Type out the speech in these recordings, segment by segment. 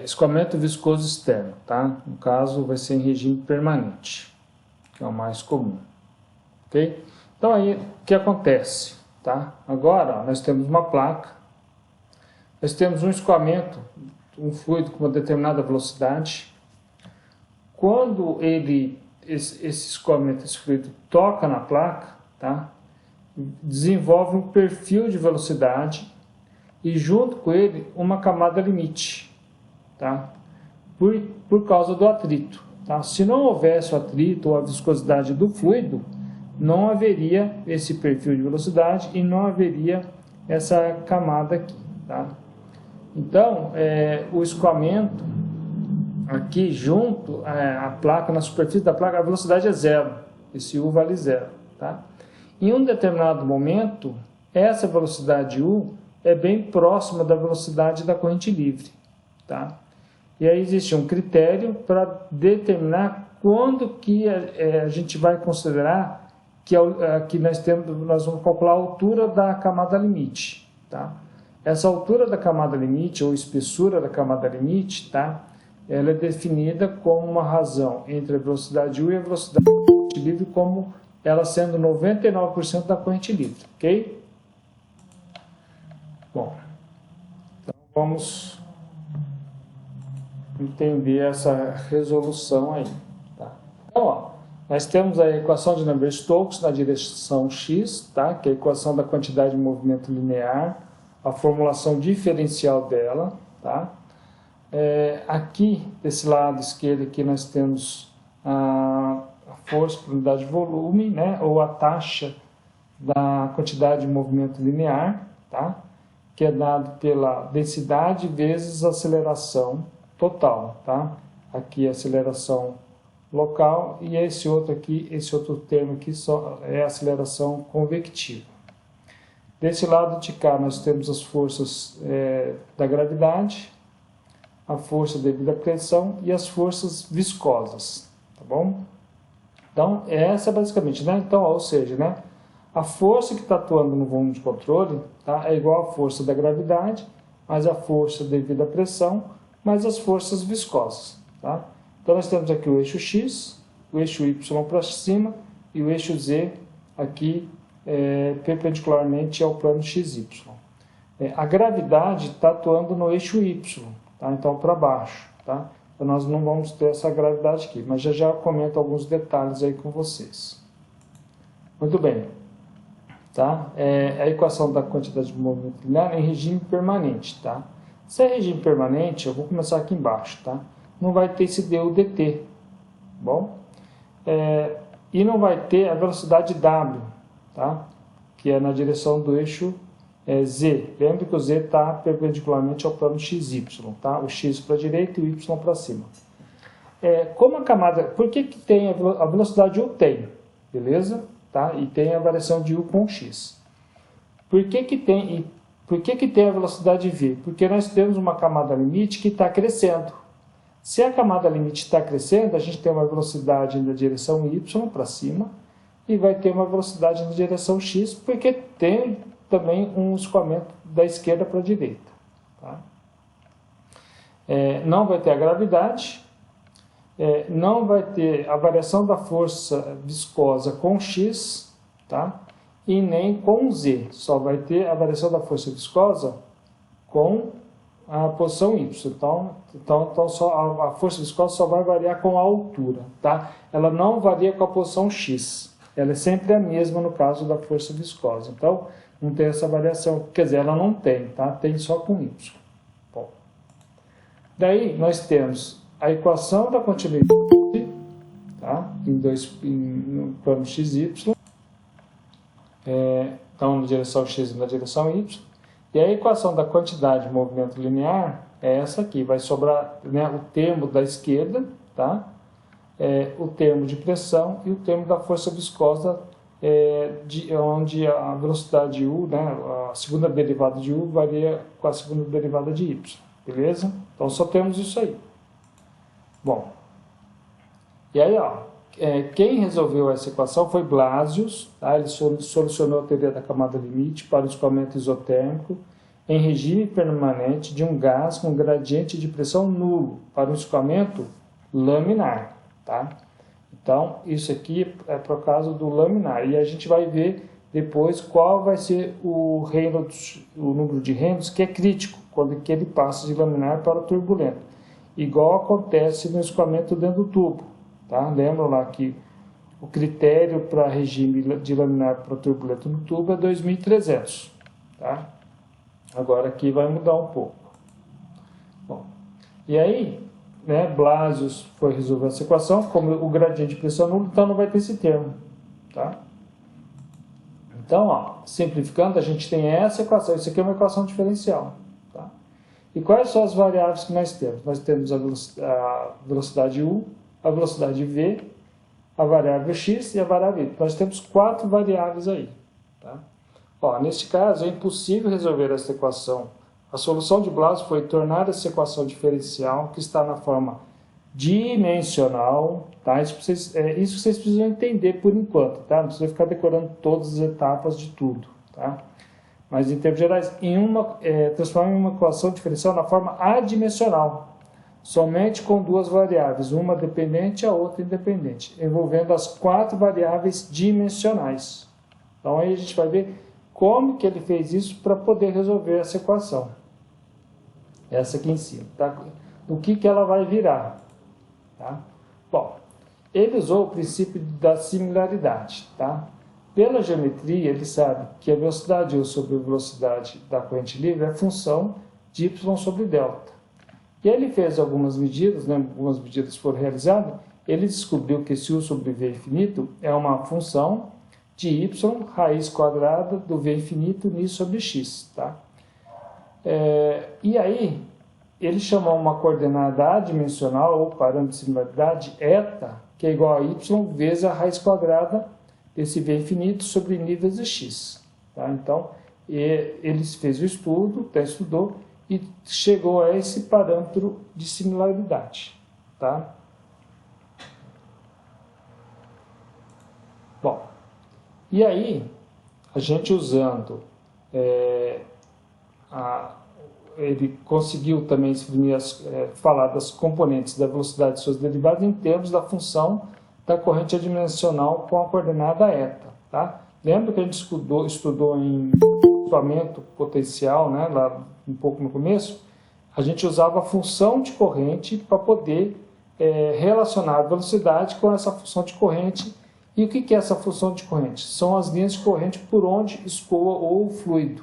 escoamento viscoso externo, tá? No caso, vai ser em regime permanente, que é o mais comum, ok? Então, aí, o que acontece, tá? Agora, ó, nós temos uma placa, nós temos um escoamento, um fluido com uma determinada velocidade. Quando esse escoamento, esse fluido, toca na placa, tá? Desenvolve um perfil de velocidade e, junto com ele, uma camada limite, tá? Por causa do atrito, tá? Se não houvesse o atrito ou a viscosidade do fluido, não haveria esse perfil de velocidade e não haveria essa camada aqui, tá? Então, o escoamento aqui junto à placa, na superfície da placa, a velocidade é zero, esse U vale zero, tá? Em um determinado momento, essa velocidade U é bem próxima da velocidade da corrente livre, tá? E aí existe um critério para determinar quando que a gente vai considerar que nós vamos calcular a altura da camada limite, tá? Essa altura da camada limite, ou espessura da camada limite, tá? Ela é definida como uma razão entre a velocidade U e a velocidade da corrente livre, como ela sendo 99% da corrente livre, ok? Bom, então vamos entender essa resolução aí, tá? Então, ó, nós temos a equação de Navier-Stokes na direção x, tá? Que é a equação da quantidade de movimento linear, a formulação diferencial dela, tá? Aqui, desse lado esquerdo, aqui nós temos a força por unidade de volume, né? Ou a taxa da quantidade de movimento linear, tá? Que é dado pela densidade vezes a aceleração total, tá? Aqui a aceleração local e esse outro aqui, esse outro termo aqui só é a aceleração convectiva. Desse lado de cá nós temos as forças da gravidade, a força devido à pressão e as forças viscosas, tá bom? Então, essa é basicamente, né? Então, ou seja, né? A força que está atuando no volume de controle, tá? É igual à força da gravidade, mais a força devido à pressão, mais as forças viscosas, tá? Então, nós temos aqui o eixo X, o eixo Y para cima e o eixo Z aqui perpendicularmente ao plano XY. A gravidade está atuando no eixo Y, tá? Então, para baixo, tá? Então, nós não vamos ter essa gravidade aqui, mas já comento alguns detalhes aí com vocês. Muito bem, tá? A equação da quantidade de movimento linear em regime permanente, tá? Se é regime permanente, eu vou começar aqui embaixo, tá? Não vai ter esse du dt, bom? E não vai ter a velocidade w, tá? Que é na direção do eixo z. Lembre que o z está perpendicularmente ao plano xy, tá? O x para a direita e o y para cima. Como a camada... Por que tem a velocidade u? Tem, beleza? Tá? E tem a variação de u com x. Por que tem a velocidade v? Porque nós temos uma camada limite que está crescendo. Se a camada limite está crescendo, a gente tem uma velocidade na direção y para cima e vai ter uma velocidade na direção x, porque tem também um escoamento da esquerda para a direita. Tá? Não vai ter a gravidade, não vai ter a variação da força viscosa com x, tá? E nem com z, só vai ter a variação da força viscosa com a posição y. Então só a força viscosa só vai variar com a altura, tá? Ela não varia com a posição x, ela é sempre a mesma no caso da força viscosa. Então, não tem essa variação, quer dizer, ela não tem, tá? Tem só com y. Bom. Daí, nós temos a equação da continuidade, tá? No plano xy, então na direção x e na direção y, e a equação da quantidade de movimento linear é essa aqui, vai sobrar, né, o termo da esquerda, tá? O termo de pressão e o termo da força viscosa, onde a velocidade u, né, a segunda derivada de u varia com a segunda derivada de y, beleza? Então só temos isso aí. Bom, e aí, ó, quem resolveu essa equação foi Blasius, tá? Ele solucionou a teoria da camada limite para o escoamento isotérmico em regime permanente de um gás com gradiente de pressão nulo para um escoamento laminar, tá? Então, isso aqui é por causa do laminar. E a gente vai ver depois qual vai ser o Reynolds, o número de Reynolds, que é crítico, quando que ele passa de laminar para turbulento. Igual acontece no escoamento dentro do tubo, tá? Lembram lá que o critério para regime de laminar para turbulento no tubo é 2.300, tá? Agora aqui vai mudar um pouco. Bom, e aí, né, Blasius foi resolver essa equação, como o gradiente de pressão nulo, então não vai ter esse termo, tá? Então, ó, simplificando, a gente tem essa equação, isso aqui é uma equação diferencial, tá? E quais são as variáveis que nós temos? Nós temos a velocidade U, a velocidade V, a variável x e a variável y. Nós temos 4 variáveis aí, tá? Ó, neste caso, é impossível resolver essa equação. A solução de Blasius foi tornar essa equação diferencial, que está na forma dimensional, tá? Isso vocês precisam entender por enquanto, tá? Não precisa ficar decorando todas as etapas de tudo, tá? Mas, em termos gerais, transformar em uma equação diferencial na forma adimensional, somente com 2 variáveis, uma dependente e a outra independente, envolvendo as 4 variáveis dimensionais. Então, aí a gente vai ver como que ele fez isso para poder resolver essa equação. Essa aqui em cima, tá? O que ela vai virar, tá? Bom, ele usou o princípio da similaridade, tá? Pela geometria, ele sabe que a velocidade U sobre a velocidade da corrente livre é função de Y sobre delta. E ele fez algumas medidas, né? Algumas medidas foram realizadas, ele descobriu que esse U sobre V infinito é uma função de y raiz quadrada do v infinito ni sobre x, tá? E aí, ele chamou uma coordenada adimensional, ou parâmetro de similaridade, eta, que é igual a y vezes a raiz quadrada desse v infinito sobre níveis de x, tá? Então, ele fez o estudo, estudou, e chegou a esse parâmetro de similaridade, tá? Bom, e aí, a gente usando, ele conseguiu também falar das componentes da velocidade de suas derivadas em termos da função da corrente adimensional com a coordenada eta, tá? Lembra que a gente estudou em escoamento potencial, né, lá um pouco no começo? A gente usava a função de corrente para poder relacionar a velocidade com essa função de corrente. E o que é essa função de corrente? São as linhas de corrente por onde escoa o fluido.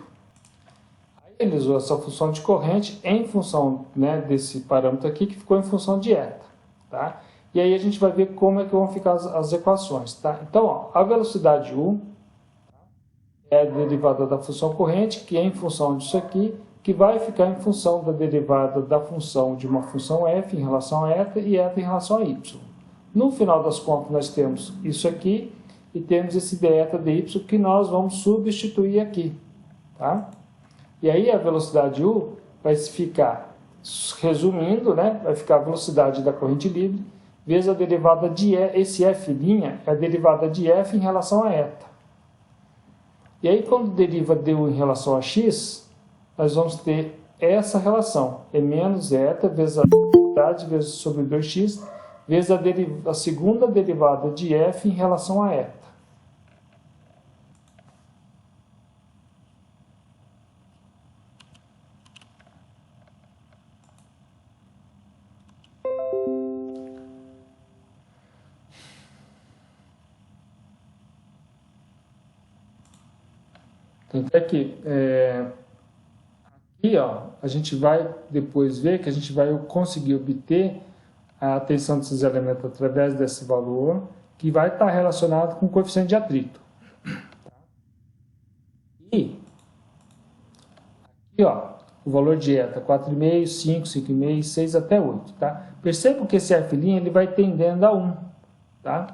Aí ele usou essa função de corrente em função, né, desse parâmetro aqui, que ficou em função de eta, tá? E aí a gente vai ver como é que vão ficar as equações, tá? Então, ó, a velocidade U é a derivada da função corrente, que é em função disso aqui, que vai ficar em função da derivada da função de uma função f em relação a eta e eta em relação a y. No final das contas, nós temos isso aqui e temos esse deta dy que nós vamos substituir aqui, tá? E aí a velocidade U vai ficar, resumindo, né? Vai ficar a velocidade da corrente livre vezes a derivada de esse f' é a derivada de f em relação a eta. E aí quando deriva du em relação a x, nós vamos ter essa relação, é menos eta vezes a velocidade vezes sobre 2x, vezes a segunda derivada de f em relação a eta. Tanto é que aqui, ó, a gente vai depois ver que a gente vai conseguir obter a tensão desses elementos através desse valor, que vai estar relacionado com o coeficiente de atrito. E aqui, ó, o valor de eta, 4,5, 5, 5,5, 6 até 8, tá? Percebam que esse f' ele vai tendendo a 1, tá?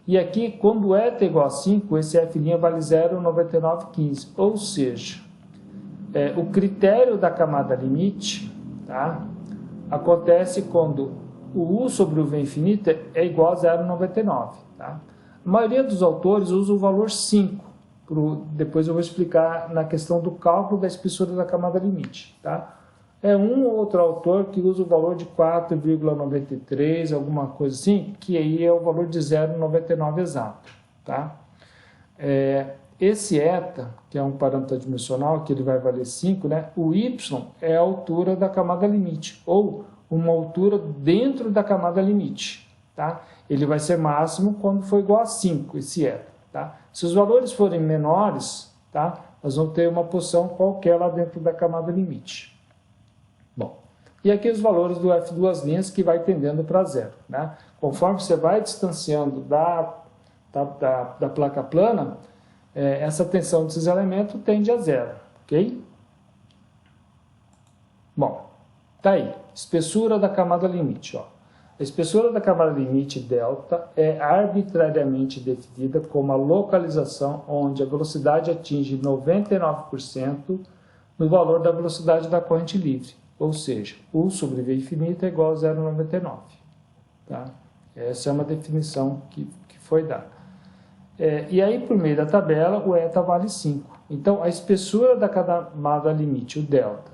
E aqui, quando eta é igual a 5, esse f' vale 0,9915, ou seja, o critério da camada limite, tá? Acontece quando o U sobre o V infinito é igual a 0,99, tá? A maioria dos autores usa o valor 5, depois eu vou explicar na questão do cálculo da espessura da camada limite, tá? É um ou outro autor que usa o valor de 4,93, alguma coisa assim, que aí é o valor de 0,99 exato, tá? Esse eta, que é um parâmetro adimensional, que ele vai valer 5, né? O y é a altura da camada limite, ou uma altura dentro da camada limite, tá? Ele vai ser máximo quando for igual a 5, esse eta, tá? Se os valores forem menores, tá? Nós vamos ter uma posição qualquer lá dentro da camada limite. Bom, e aqui os valores do F duas linhas que vai tendendo para zero, né? Conforme você vai distanciando da placa plana, essa tensão desses elementos tende a zero, ok? Bom, tá aí, espessura da camada limite, ó. A espessura da camada limite delta é arbitrariamente definida como a localização onde a velocidade atinge 99% no valor da velocidade da corrente livre, ou seja, U sobre V infinito é igual a 0,99, tá? Essa é uma definição que foi dada. E aí, por meio da tabela, o eta vale 5. Então, a espessura da camada limite, o delta,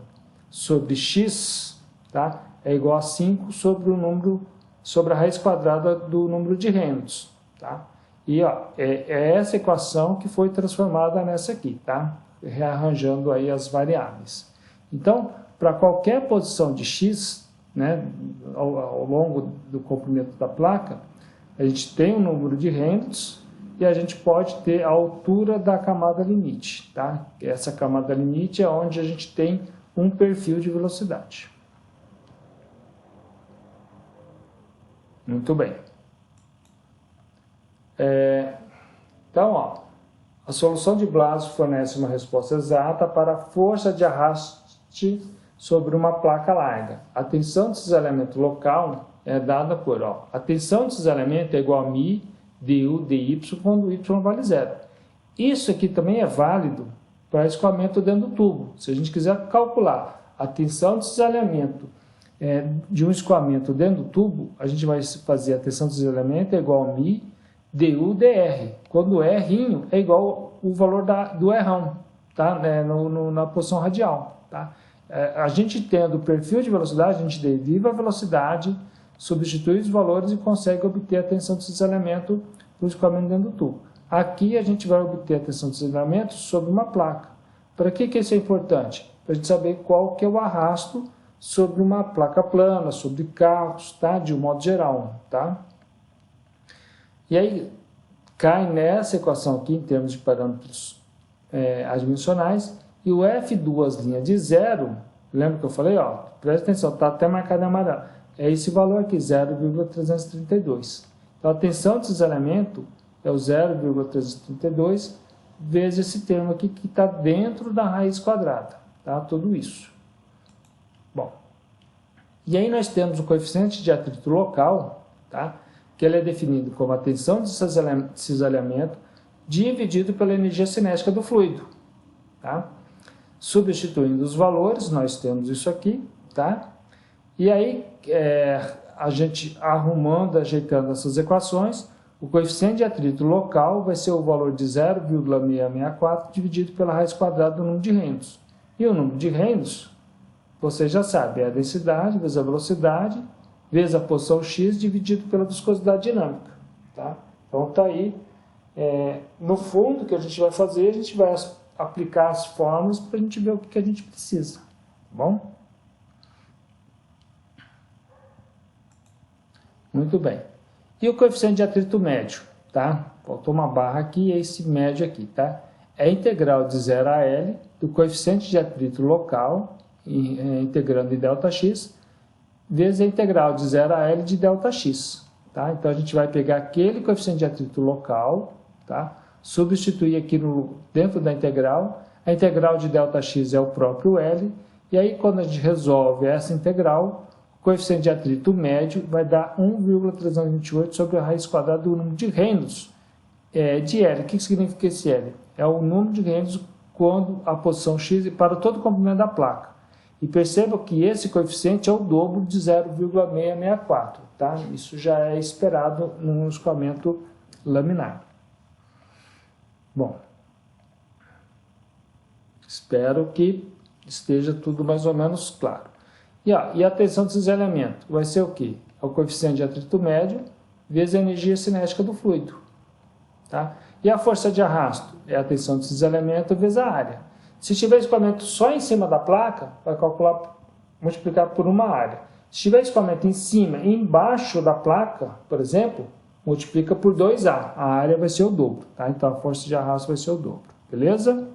sobre x, tá, é igual a 5 sobre a raiz quadrada do número de Reynolds. Tá? E ó, é essa equação que foi transformada nessa aqui, tá? Rearranjando aí as variáveis. Então, para qualquer posição de x, né, ao longo do comprimento da placa, a gente tem um número de Reynolds, e a gente pode ter a altura da camada limite, tá? Essa camada limite é onde a gente tem um perfil de velocidade. Muito bem. Então, ó, a solução de Blasio fornece uma resposta exata para a força de arraste sobre uma placa larga. A tensão desses elementos local é dada por, ó, a tensão desses elementos é igual a μ du dy quando y vale zero. Isso aqui também é válido para escoamento dentro do tubo. Se a gente quiser calcular a tensão de cisalhamento de um escoamento dentro do tubo, a gente vai fazer a tensão de cisalhamento é igual a μ du dr, quando o R é igual o valor do Rão, tá? Na posição radial. Tá? A gente tendo o perfil de velocidade, a gente deriva a velocidade, substitui os valores e consegue obter a tensão de cisalhamento do escoamento dentro do tubo. Aqui a gente vai obter a tensão de cisalhamento sobre uma placa. Para que isso é importante? Para a gente saber qual que é o arrasto sobre uma placa plana, sobre carros, tá? De um modo geral. Tá? E aí cai nessa equação aqui em termos de parâmetros adimensionais e o F duas linhas de zero, lembra que eu falei? Ó, presta atenção, está até marcado em amarelo. É esse valor aqui, 0,332. Então, a tensão desses elementos é o 0,332 vezes esse termo aqui que está dentro da raiz quadrada. Tá? Tudo isso. Bom, e aí nós temos o coeficiente de atrito local, tá? Que ele é definido como a tensão de cisalhamento dividido pela energia cinética do fluido. Tá? Substituindo os valores, nós temos isso aqui, tá? E aí, a gente arrumando, ajeitando essas equações, o coeficiente de atrito local vai ser o valor de 0,664 dividido pela raiz quadrada do número de Reynolds. E o número de Reynolds, você já sabe, é a densidade vezes a velocidade, vezes a posição x dividido pela viscosidade dinâmica. Tá? Então está aí, no fundo, o que a gente vai fazer, a gente vai aplicar as fórmulas para a gente ver o que a gente precisa. Tá bom? Muito bem. E o coeficiente de atrito médio, tá? Faltou uma barra aqui, é esse médio aqui, tá? É a integral de 0 a L do coeficiente de atrito local, integrando em ΔX, vezes a integral de 0 a L de ΔX, tá? Então, a gente vai pegar aquele coeficiente de atrito local, tá? Substituir aqui dentro da integral, a integral de ΔX é o próprio L, e aí, quando a gente resolve essa integral, o coeficiente de atrito médio vai dar 1,328 sobre a raiz quadrada do número de Reynolds de L. O que significa esse L? É o número de Reynolds quando a posição x para todo o comprimento da placa. E perceba que esse coeficiente é o dobro de 0,664. Tá? Isso já é esperado no escoamento laminar. Bom, Espero que esteja tudo mais ou menos claro. E a tensão de cisalhamento vai ser o quê? É o coeficiente de atrito médio vezes a energia cinética do fluido. Tá? E a força de arrasto é a tensão de cisalhamento vezes a área. Se tiver escoamento só em cima da placa, vai calcular, multiplicar por uma área. Se tiver escoamento em cima e embaixo da placa, por exemplo, multiplica por 2A. A área vai ser o dobro. Tá? Então a força de arrasto vai ser o dobro. Beleza?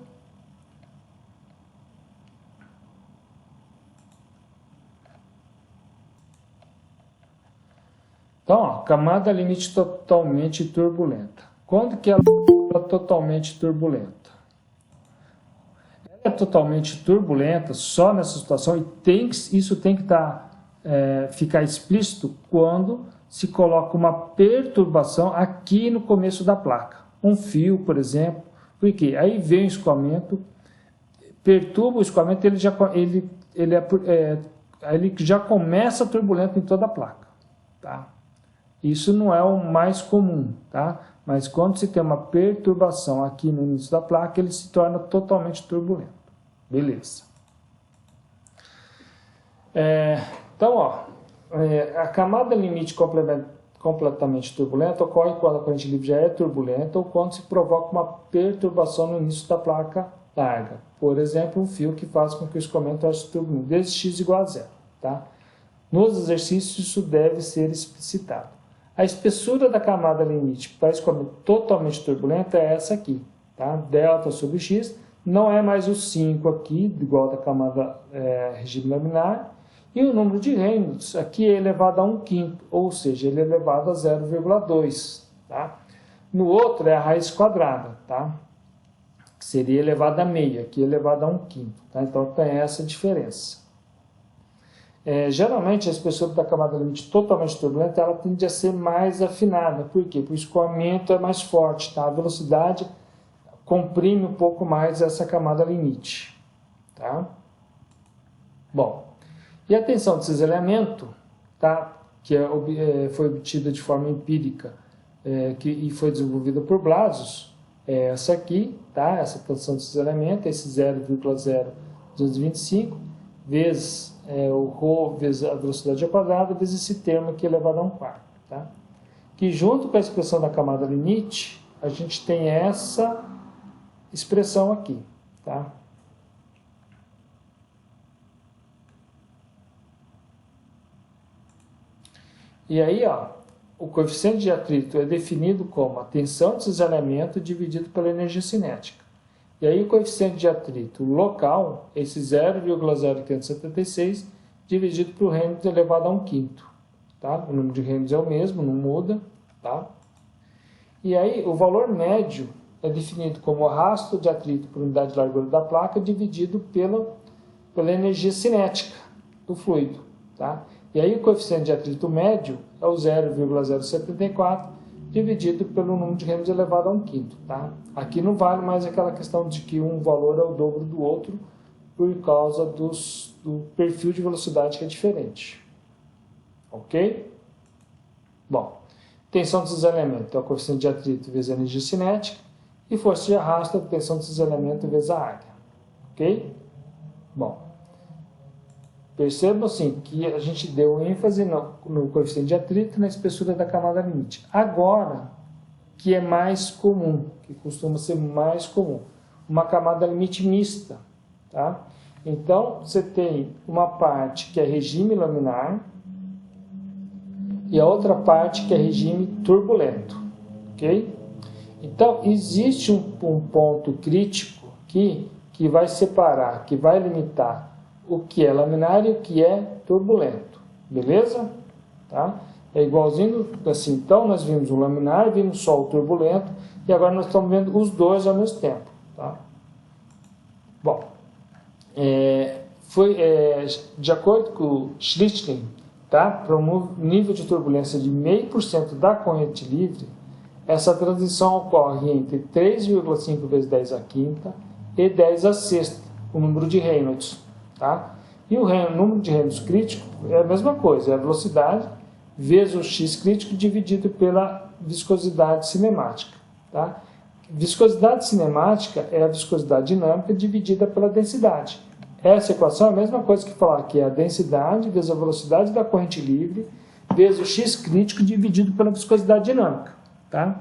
Então, ó, camada limite totalmente turbulenta. Quando que ela é totalmente turbulenta? Ela é totalmente turbulenta só nessa situação e isso tem que ficar explícito quando se coloca uma perturbação aqui no começo da placa. Um fio, por exemplo, porque aí vem o escoamento, perturba o escoamento, ele já começa turbulento em toda a placa. Tá? Isso não é o mais comum, tá? Mas quando se tem uma perturbação aqui no início da placa, ele se torna totalmente turbulento. Beleza. Então, ó, a camada limite completamente turbulenta ocorre quando a corrente livre já é turbulenta ou quando se provoca uma perturbação no início da placa larga. Por exemplo, um fio que faz com que o escoamento torne-se turbulento, desde x igual a zero. Tá? Nos exercícios, isso deve ser explicitado. A espessura da camada limite para escoamento totalmente turbulento é essa aqui, tá? Delta sobre x, não é mais o 5 aqui, igual da camada regime laminar, e o número de Reynolds aqui é elevado a 1/5, ou seja, ele é elevado a 0,2, tá? No outro é a raiz quadrada, tá? Que seria elevado a meia, aqui é elevado a 1/5, tá? Então tem essa diferença. Geralmente a espessura da camada limite totalmente turbulenta ela tende a ser mais afinada. Por quê? Porque o escoamento é mais forte, tá? A velocidade comprime um pouco mais essa camada limite. Tá? Bom, e a tensão de cisalhamento, tá? Que foi obtida de forma empírica e foi desenvolvida por Blasius, é essa aqui, tá? Essa tensão de cisalhamento, esse 0,0225 vezes o ρ vezes a velocidade ao quadrado, vezes esse termo aqui elevado a 1/4. Tá? Que junto com a expressão da camada limite, a gente tem essa expressão aqui. Tá? E aí, ó, o coeficiente de atrito é definido como a tensão de cisalhamento dividido pela energia cinética. E aí o coeficiente de atrito local, esse 0,0576, dividido por Reynolds elevado a 1/5. Tá? O número de Reynolds é o mesmo, não muda. Tá? E aí o valor médio é definido como o arrasto de atrito por unidade de largura da placa dividido pela energia cinética do fluido. Tá? E aí o coeficiente de atrito médio é o 0,074, dividido pelo número de Reynolds elevado a 1/5. Tá? Aqui não vale mais aquela questão de que um valor é o dobro do outro por causa do perfil de velocidade que é diferente. Ok? Bom, tensão de cisalhamento é o coeficiente de atrito vezes a energia cinética e força de arrasto é a tensão de cisalhamento vezes a área. Ok? Bom, percebam assim que a gente deu ênfase no coeficiente de atrito e na espessura da camada limite. Agora, que é mais comum, que costuma ser mais comum, uma camada limite mista. Tá? Então, você tem uma parte que é regime laminar e a outra parte que é regime turbulento. Ok? Então, existe um ponto crítico aqui que vai separar, que vai limitar o que é laminar e o que é turbulento, beleza? Tá? É igualzinho assim, então nós vimos o laminar, vimos só o turbulento e agora nós estamos vendo os dois ao mesmo tempo. Tá? Bom, de acordo com o Schlichting, tá? Para um nível de turbulência de 0,5% da corrente livre, essa transição ocorre entre 3,5 vezes 10 a quinta e 10 a sexta, o número de Reynolds. Tá? E o número de Reynolds crítico é a mesma coisa, é a velocidade vezes o x crítico dividido pela viscosidade cinemática. Tá? Viscosidade cinemática é a viscosidade dinâmica dividida pela densidade. Essa equação é a mesma coisa que falar que é a densidade vezes a velocidade da corrente livre vezes o x crítico dividido pela viscosidade dinâmica. Tá?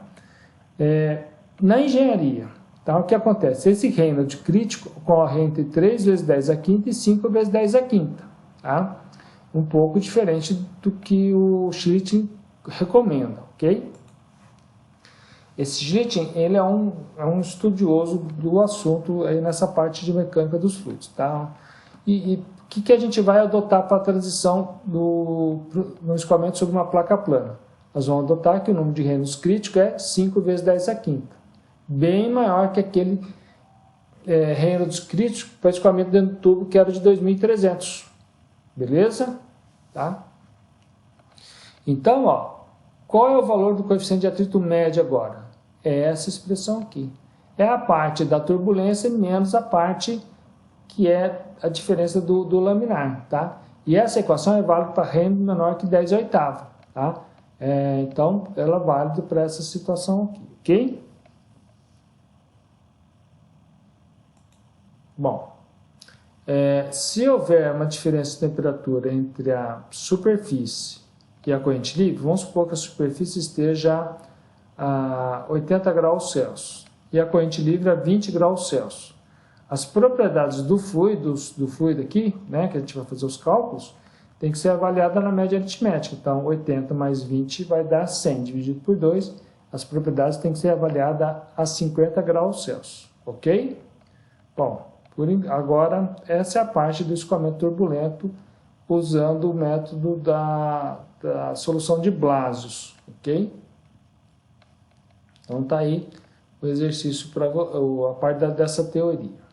Na engenharia, tá, o que acontece? Esse Reynolds crítico ocorre entre 3 vezes 10 a quinta e 5 vezes 10 a quinta. Tá? Um pouco diferente do que o Schlichting recomenda, ok? Esse Schlichting, ele é um estudioso do assunto aí nessa parte de mecânica dos fluidos, tá? E o que a gente vai adotar para a transição no escoamento sobre uma placa plana? Nós vamos adotar que o número de Reynolds crítico é 5 vezes 10 a quinta, bem maior que aquele Reynolds crítico para escoamento dentro do tubo que era de 2.300, beleza? Tá? Então, ó, qual é o valor do coeficiente de atrito médio agora? É essa expressão aqui. É a parte da turbulência menos a parte que é a diferença do laminar, tá? E essa equação é válida para Reynolds menor que 10 oitava, tá? Então, ela é válida para essa situação aqui, ok? Bom, se houver uma diferença de temperatura entre a superfície e a corrente livre, vamos supor que a superfície esteja a 80 graus Celsius e a corrente livre a 20 graus Celsius. As propriedades do fluido aqui, né, que a gente vai fazer os cálculos, tem que ser avaliada na média aritmética. Então, 80 mais 20 vai dar 100, dividido por 2. As propriedades têm que ser avaliadas a 50 graus Celsius, ok? Bom, agora essa é a parte do escoamento turbulento usando o método da solução de Blasius, ok? Então tá aí o exercício para a parte dessa teoria.